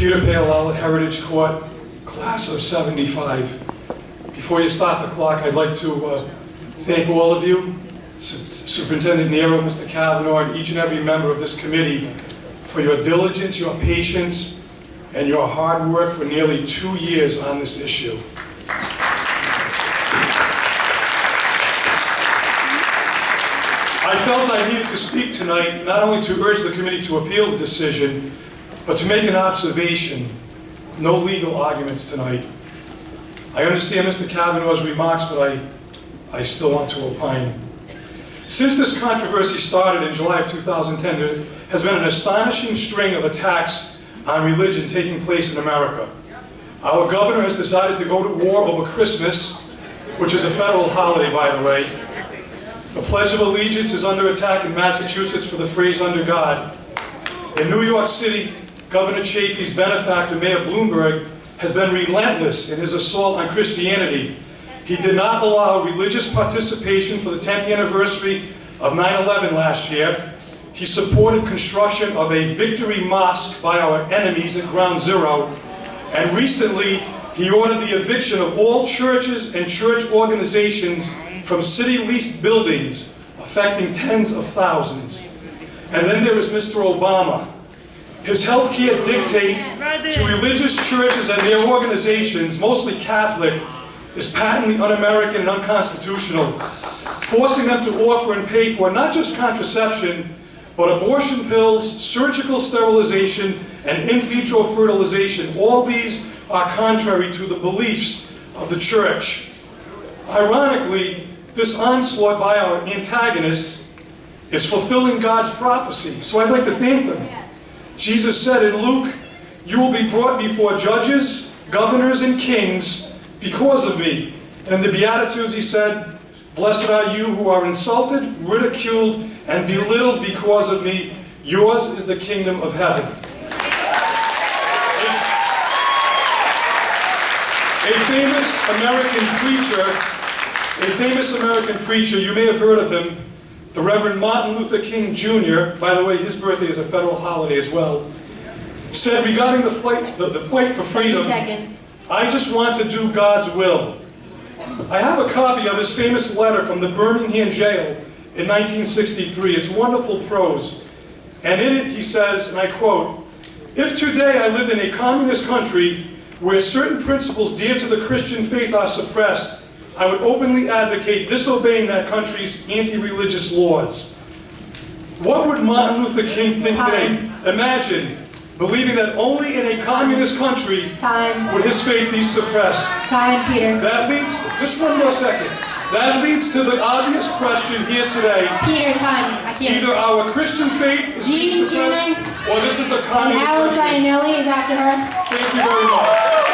Peter Pel, Heritage Court, class of 75. Before you start the clock, I'd like to thank all of you, Superintendent Nero, Mr. Kavor, and each and every member of this committee for your diligence, your patience, and your hard work for nearly 2 years on this issue. I felt I needed to speak tonight, not only to urge the committee to appeal the decision, but to make an observation. No legal arguments tonight. I understand Mr. Kavanaugh's remarks, but I still want to opine. Since this controversy started in July of 2010, there has been an astonishing string of attacks on religion taking place in America. Our governor has decided to go to war over Christmas, which is a federal holiday, by the way. The Pledge of Allegiance is under attack in Massachusetts for the phrase "under God." In New York City, Governor Chafee's benefactor, Mayor Bloomberg, has been relentless in his assault on Christianity. He did not allow religious participation for the 10th anniversary of 9/11 last year. He supported construction of a victory mosque by our enemies at Ground Zero. And recently, he ordered the eviction of all churches and church organizations from city-leased buildings, affecting tens of thousands. And then there is Mr. Obama. His health care dictate to religious churches and their organizations, mostly Catholic, is patently un-American and unconstitutional, forcing them to offer and pay for not just contraception, but abortion pills, surgical sterilization, and in vitro fertilization. All these are contrary to the beliefs of the church. Ironically, this onslaught by our antagonists is fulfilling God's prophecy, so I'd like to thank them. Jesus said in Luke, "You will be brought before judges, governors, and kings because of me." And in the Beatitudes he said, "Blessed are you who are insulted, ridiculed, and belittled because of me. Yours is the kingdom of heaven." A famous American preacher, you may have heard of him, the Reverend Martin Luther King Jr., by the way, his birthday is a federal holiday as well, said regarding the fight for freedom, 30 seconds. "I just want to do God's will." I have a copy of his famous letter from the Birmingham Jail in 1963. It's wonderful prose. And in it he says, and I quote, "If today I lived in a communist country where certain principles dear to the Christian faith are suppressed, I would openly advocate disobeying that country's anti-religious laws." What would Martin Luther King think today? Imagine believing that only in a communist country would his faith be suppressed. Time, Peter. That leads, just one more second, that leads to the obvious question here today. Peter, time. I can't. Either our Christian faith is being suppressed, or this is a communist country. Alice Iannelli is after her. Thank you very much.